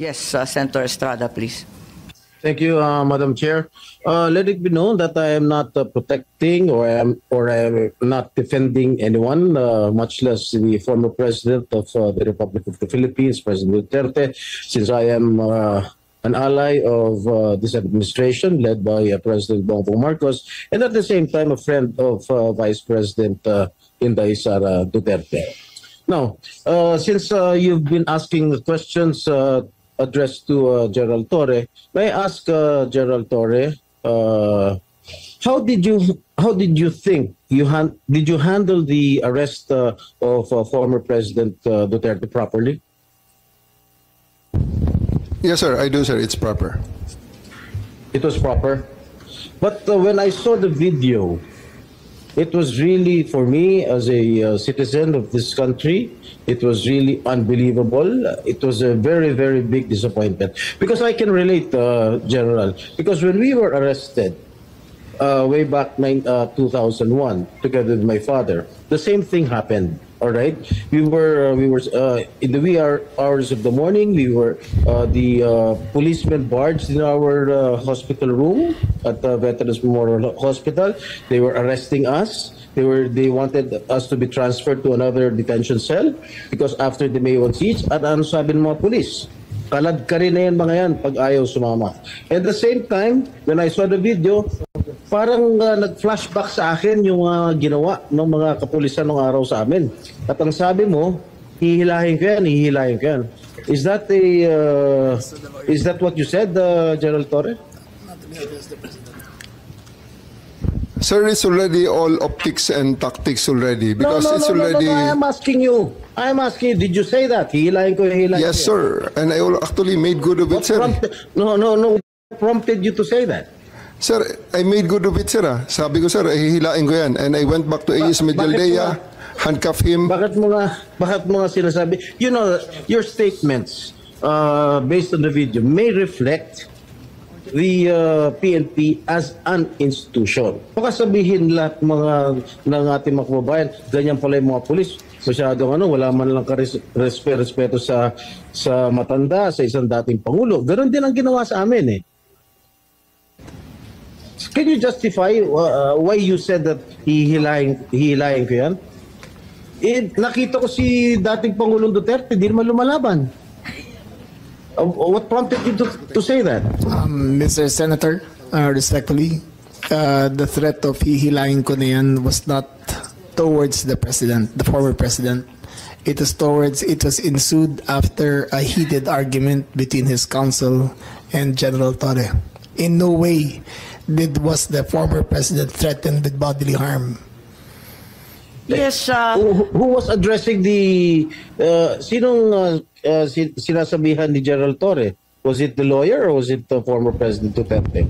Yes, Senator Estrada, please. Thank you, Madam Chair. Let it be known that I am not protecting or I am not defending anyone, much less the former president of the Republic of the Philippines, President Duterte, since I am an ally of this administration led by President Bongbong Marcos, and at the same time a friend of Vice President Inday Sara Duterte. Now, since you've been asking questions addressed to Gerald Torre, may I ask Gerald Torre, how did you think did you handle the arrest of former President Duterte properly? Yes, sir. I do, sir. It's proper. It was proper, but when I saw the video, it was really, for me as a citizen of this country, it was really unbelievable. It was a very, very big disappointment. Because I can relate, General, because when we were arrested way back 2001, together with my father, the same thing happened. All right, we were in the wee hours of the morning. We were the policemen barged in our hospital room at the Veterans Memorial Hospital. They were arresting us. They wanted us to be transferred to another detention cell because after the May 1 siege, at ano sabi ng mga police? Kalad ka rin na yan mga yan pag ayaw sumama. At the same time, when I saw the video, parang nag-flashback sa akin yung ginawa ng mga kapulisan ng araw sa amin. At ang sabi mo, hihilahin ko yan, hihilahin ko yan. Is that what you said, General Torre? Sir, it's already all optics and tactics already because it's already. No, I am asking you. Did you say that? Hihilahin ko, hihilahin ko. Yes, sir. And I actually made good of it, sir. No. What prompted you to say that? Sir, I made good of it, sir. Sabi ko, sir, hihilain ko yan. And I went back to AS Medialdea, handcuff him. Bakit mo nga sinasabi? You know, your statements based on the video may reflect the PNP as an institution. Baka sabihin lahat ng ating mga kababayan, ganyan pala yung mga pulis. Masyadong wala man lang respeto sa matanda, sa isang dating Pangulo. Ganon din ang ginawa sa amin eh. Can you justify why you said that hihilahin ko yan? Nakita ko si dating Pangulong Duterte, di naman lumalaban. What prompted you to say that? Mr. Senator, respectfully, the threat of hihilahin ko na yan was not towards the president, the former president. It was ensued after a heated argument between his counsel and General Torre. In no way was the former president threatened with bodily harm. Yes, who was addressing the sinong sinasabihan ni General Torre? Was it the lawyer or was it the former President Duterte?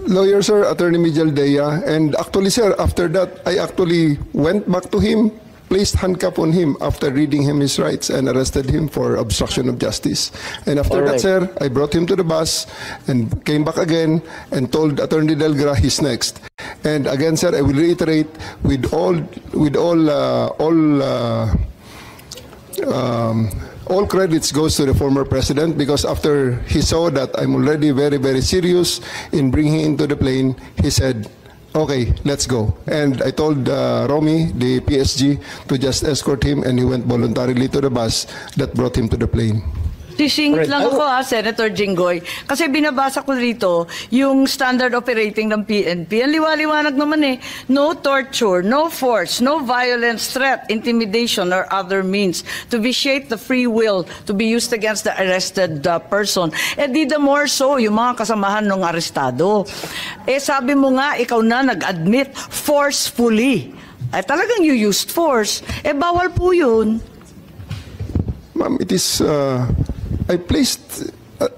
Lawyer, sir, Attorney Medialdea. And actually, sir, after that, I actually went back to him, placed handcuff on him after reading him his rights and arrested him for obstruction of justice. And after that, sir, I brought him to the bus and came back again and told Attorney Delgra he's next. And again, sir, I will reiterate with all credits goes to the former president because after he saw that I'm already very, very serious in bringing him into the plane, he said, okay, let's go. And I told Romy, the PSG, to just escort him, and he went voluntarily to the bus that brought him to the plane. Sisingit lang ako Senator Jinggoy. Kasi binabasa ko dito yung standard operating ng PNP. Ang liwaliwanag naman eh. No torture, no force, no violence, threat, intimidation, or other means to vitiate the free will to be used against the arrested person. Di the more so, yung mga kasamahan ng arestado. Sabi mo nga, ikaw na nag-admit forcefully. Talagang you used force. Bawal po yun. Ma'am, it is... I placed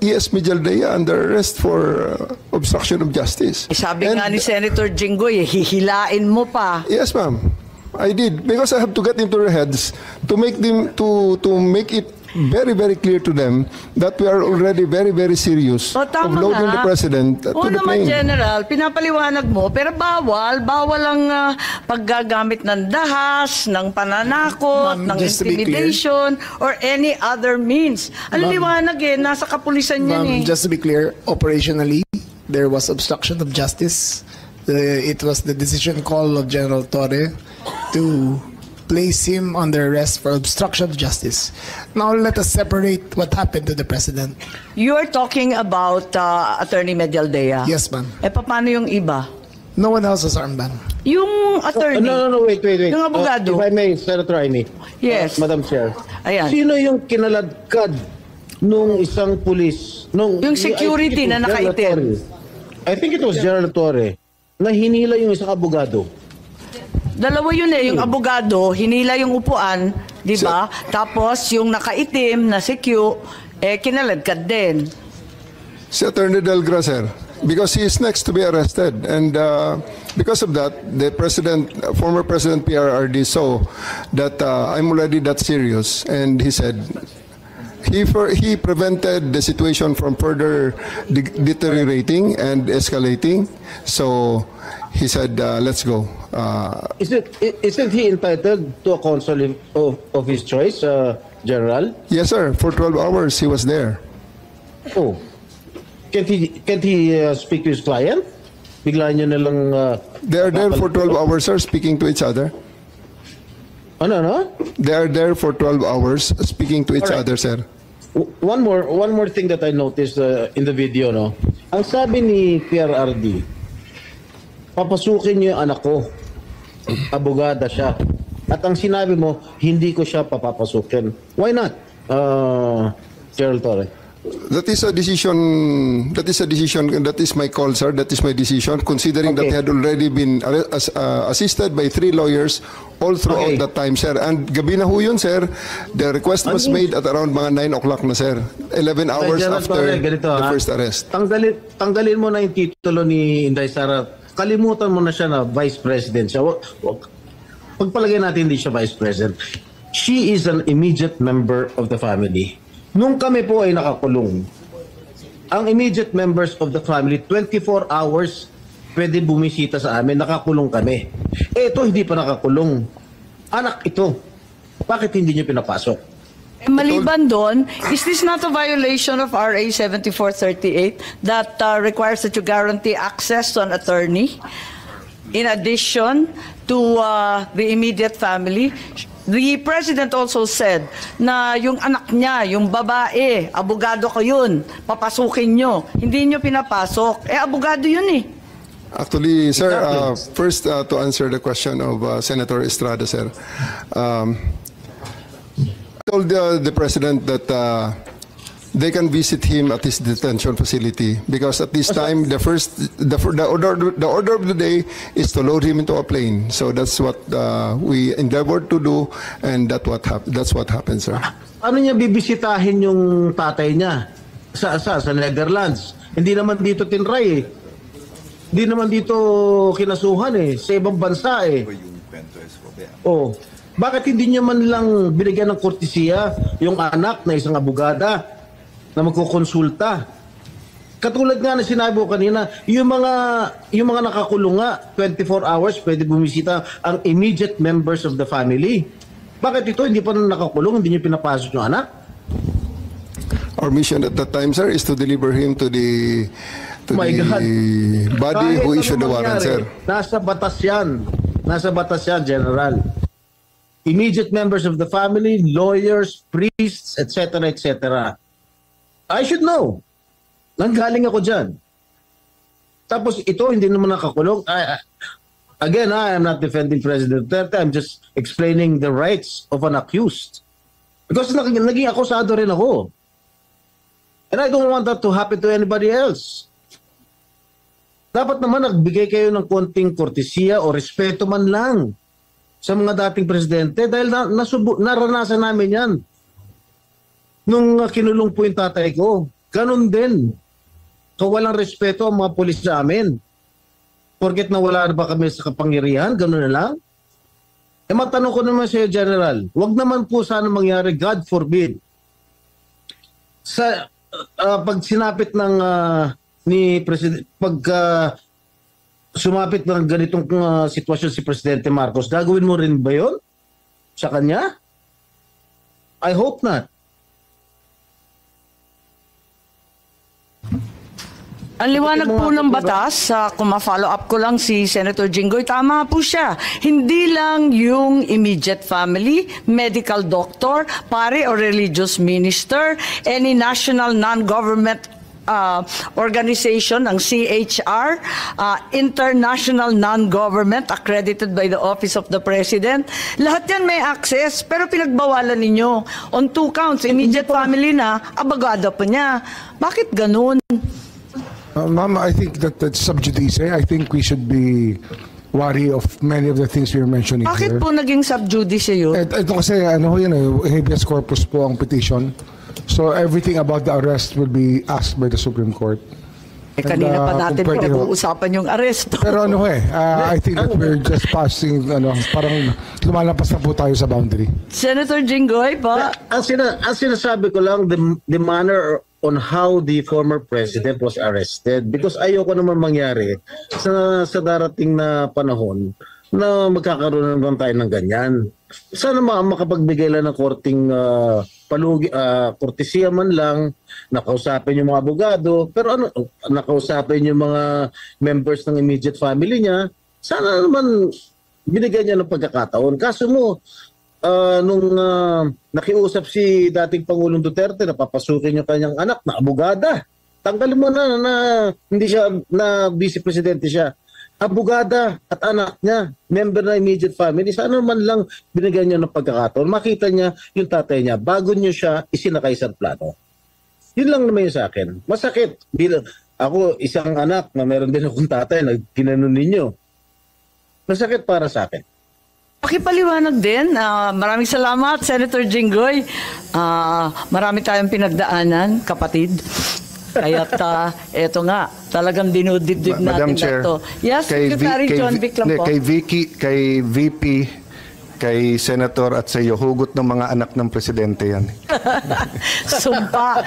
ES Medialdea under arrest for obstruction of justice. Sabi nga ni Senator Jinggoy, hihilain mo pa. Yes, ma'am. I did because I have to get into their heads to make them to make it very, very clear to them that we are already very, very serious O, of tama loading nga. the President to Oo the naman, plane. General, pinapaliwanag mo, pero bawal ang paggagamit ng dahas, ng pananakot, Ma'am, ng just to be intimidation, or any other means. Ang liwanag nasa kapulisan yan Ma'am, eh. just to be clear, operationally, there was obstruction of justice. It was the decision call of General Torre to place him under arrest for obstruction of justice. Now let us separate what happened to the president. You're talking about Attorney Medialdea. Yes, ma'am. Paano yung iba? No one else was armed, ma'am. Yung attorney. No, wait. Yung abogado. If I may, Senator Amy. Yes. Madam Chair. Ayan. Sino yung kinaladkad nung isang pulis? Yung security na nakaitim. I think it was General Torre na hinila yung isang abogado. Dalawa yun yung abogado, hinila yung upuan, di ba? Tapos yung nakaitim na si Q, kinaladkad din. Si Attorney Delgra, sir, because he is next to be arrested. And because of that, the former President PRRD saw that I'm already that serious. And he said, he prevented the situation from further deteriorating and escalating. So he said, let's go. Isn't he entitled to a counsel of his choice, General? Yes, sir. For 12 hours, he was there. Oh. Can't he speak to his client? Bigla niyo na lang... They are there for 12 hours, sir, speaking to each other. Ano? They are there for 12 hours speaking to each Alright. other, sir. One more thing that I noticed in the video, no? Ang sabi ni PRRD, papasukin niyo yung anak ko. Abogada siya. At ang sinabi mo, hindi ko siya papapasukin. Why not, Gerald Torre? That is a decision. That is my call, sir. That is my decision. Considering that Okay. he had already been assisted by 3 lawyers all throughout Okay. that time, sir. And gabi na ho yun, sir. The request was made at around mga 9 o'clock na, sir. 11 hours Gerald after Torre, ganito, the ha? first arrest. Tanggalin mo na yung titulo ni Inday Sara. Kalimutan mo na siya na Vice President siya. Pagpalagay natin hindi siya Vice President. She is an immediate member of the family. Nung kami po ay nakakulong, ang immediate members of the family, 24 hours pwede bumisita sa amin, nakakulong kami. Ito, hindi pa nakakulong. Anak ito. Bakit hindi niyo pinapasok? Maliban doon, is this not a violation of RA 7438 that requires that you guarantee access to an attorney in addition to the immediate family? The President also said na yung anak niya, yung babae, abogado ko yun, papasukin nyo. Hindi nyo pinapasok. Abogado yun eh. Actually, sir, Exactly. first to answer the question of Senator Estrada, sir. I told the President that they can visit him at his detention facility because at this time the order of the day is to load him into a plane. So that's what we endeavored to do, and that's what happened, sir. Ano niya bibisitahin yung tatay niya sa Netherlands? Hindi naman dito tinray eh. Hindi naman dito kinasuhan eh. Sa ibang bansa eh. Oh, bakit hindi niya man lang binigyan ng kortesiya yung anak na isang abogada na magkukonsulta? Katulad nga na sinabi ko kanina, yung mga nakakulong nga, 24 hours pwede bumisita ang immediate members of the family. Bakit ito hindi pa nakakulong, hindi niyo pinapasok yung anak? Our mission at that time, sir, is to deliver him to the My God. body Kahit who issued the ano warrant, mangyari, sir. Nasa batas yan. Nasa batas yan, General. Immediate members of the family, lawyers, priests, etc., etc. I should know. Nanggaling ako dyan. Tapos ito, hindi naman nakakulong. Again, I am not defending President Duterte. I'm just explaining the rights of an accused. Because naging akusado rin ako. And I don't want that to happen to anybody else. Dapat naman nagbigay kayo ng konting kortesiya o respeto man lang sa mga dating presidente dahil naranasan namin yan. Nung kinulong po yung tatay ko, ganun din. Kawalang respeto ang mga pulis sa amin. Porket nawala na ba kami sa kapangyarihan, ganun na lang. Matanong ko naman sa'yo, General, wag naman po sana mangyari, God forbid, sa pag sinapit ng ni President, pag sumapit ng ganitong sitwasyon si Presidente Marcos, gagawin mo rin ba yon sa kanya? I hope not. Ang liwanag po ng batas, kung ma-follow up ko lang si Senator Jinggoy, tama po siya. Hindi lang yung immediate family, medical doctor, pare or religious minister, any national non-government organization, ang CHR, international non-government accredited by the Office of the President. Lahat yan may access, pero pinagbawalan ninyo. On 2 counts, immediate family na, abogado pa niya. Bakit ganun? Ma'am, I think that's sub judice. I think we should be wary of many of the things we were mentioning Bakit here. po naging sub judice yun? Ito kasi, ano yun, habeas corpus po ang petition. So everything about the arrest will be asked by the Supreme Court. Kanina pa natin kung pwede ho. pinag-uusapan yung arresto. Pero I think that we're just passing, parang lumalampas na po tayo sa boundary. Senator Jinggoy pa. Ang sinasabi ko lang, the manner on how the former president was arrested, because ayoko naman mangyari sa darating na panahon na magkakaroon naman tayo ng ganyan. Sana makapagbigay lang ng korting kortesiya man lang, nakausapin yung mga abogado, pero nakausapin yung mga members ng immediate family niya, sana naman binigyan niya ng pagkakataon. Kaso mo, nung nakiusap si dating Pangulong Duterte na papasukin yung kanyang anak na abogada, tanggalin mo na hindi siya, na vice presidente siya. Abogada at anak niya, member na immediate family, sana man lang binigyan niya ng pagkakataon. Makita niya yung tatay niya bago niyo siya isinakay sa plano. Yun lang naman yung sa akin. Masakit. Ako, isang anak na meron din akong tatay na ginanon ninyo. Masakit para sa akin. Pakipaliwanag din. Maraming salamat, Senator Jinggoy. Marami tayong pinagdaanan, kapatid. Kaya't eto nga, talagang dinudibdib natin Madam Chair, ito. Yes, Secretary John Vic lang po. Kay VP, kay Senator at sa iyo, hugot ng mga anak ng presidente yan. Sumpa.